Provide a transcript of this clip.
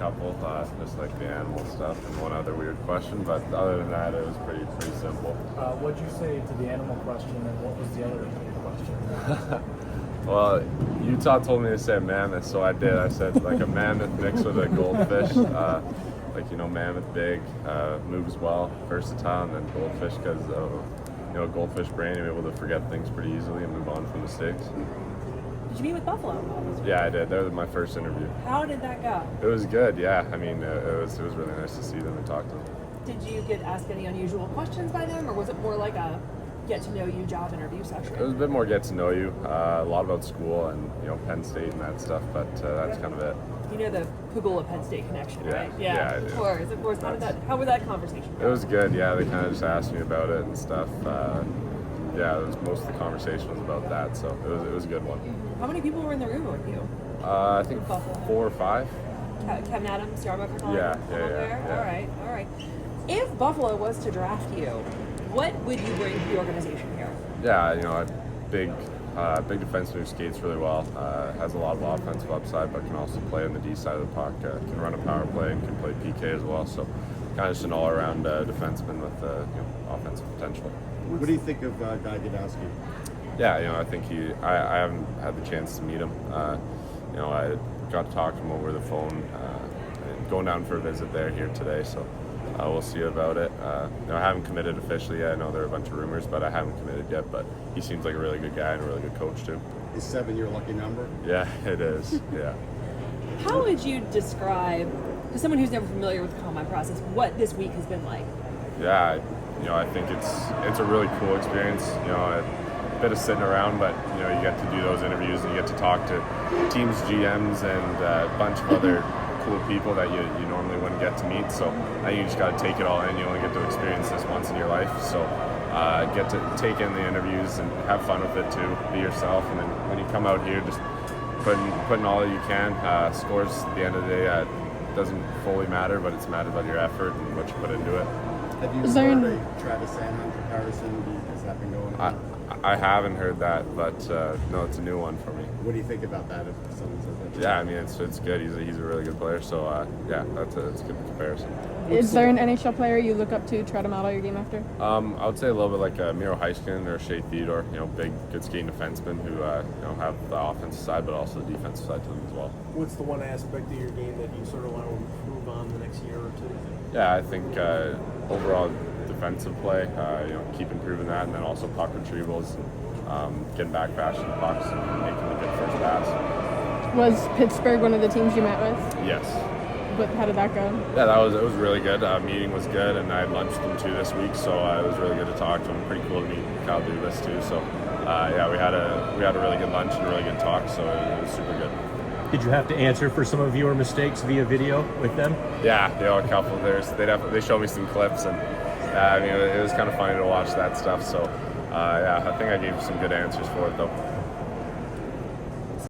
couple, just like the animal stuff and one other weird question, but other than that, it was pretty simple. What'd you say to the animal question, and what was the other question? Well, Utah told me to say mammoth, so I did. I said like a mammoth mixed with a goldfish. Mammoth big, moves well, versatile, and then goldfish because goldfish brain, you're able to forget things pretty easily and move on from mistakes. Did you meet with Buffalo? Yeah, I did. That was my first interview. How did that go? It was good. Yeah, I mean, it was really nice to see them and talk to them. Did you get asked any unusual questions by them, or was it more like a get to know you job interview session? It was a bit more get to know you, a lot about school and Penn State and that stuff, but that's kind of it. You know the Pagula Penn State connection, Yeah. right? Yeah, I do. Of course. How was that conversation? It was good. Yeah, they kind of just asked me about it and stuff. Most of the conversation was about that, so it was a good one. How many people were in the room with you? I think 4 or 5. Kevin Adams, Jarmo Cartano? Yeah. All right. If Buffalo was to draft you, what would you bring to the organization here? Yeah, a big defenseman who skates really well, has a lot of offensive upside, but can also play on the D side of the puck, can run a power play and can play PK as well. So kind of just an all-around defenseman with offensive potential. What do you think of Guy Godowski? Yeah, I think I haven't had the chance to meet him. I got to talk to him over the phone, going down for a visit here today, so we'll see about it. I haven't committed officially yet. I know there are a bunch of rumors, but I haven't committed yet. But he seems like a really good guy and a really good coach, too. Is 7 your lucky number? Yeah, it is, yeah. How would you describe, to someone who's never familiar with the combine process, what this week has been like? Yeah, I think it's a really cool experience. A bit of sitting around, but you get to do those interviews and you get to talk to teams, GMs, and a bunch of other cool people that you normally wouldn't get to meet. So I think you just got to take it all in. You only get to experience this once in your life. So get to take in the interviews and have fun with it too. Be yourself, and then when you come out here, just putting all that you can. Scores at the end of the day doesn't fully matter, but it's mattered about your effort and what you put into it. Have you heard a Travis Sanheim comparison? Has that been going on? I haven't heard that, but no, it's a new one for me. What do you think about that if someone says that? Yeah, I mean, it's good. He's a really good player, so that's a good comparison. Is there an NHL player you look up to try to model your game after? I would say a little bit like Miro Heiskanen or Shea Theodore, big, good skating defensemen who have the offensive side, but also the defensive side to them as well. What's the one aspect of your game that you sort of want to improve on the next year or two? Yeah, I think overall defensive play, keep improving that, and then also puck retrievals, getting back faster to pucks and making the good first pass. Was Pittsburgh one of the teams you met with? Yes. But how did that go? Yeah, it was really good. Meeting was good, and I had lunch with them too this week, so it was really good to talk to them. Pretty cool to meet Kyle Dubas too. So we had a really good lunch and a really good talk, so it was super good. Did you have to answer for some of your mistakes via video with them? Yeah, a couple. They showed me some clips, and it was kind of funny to watch that stuff. So I think I gave some good answers for it though.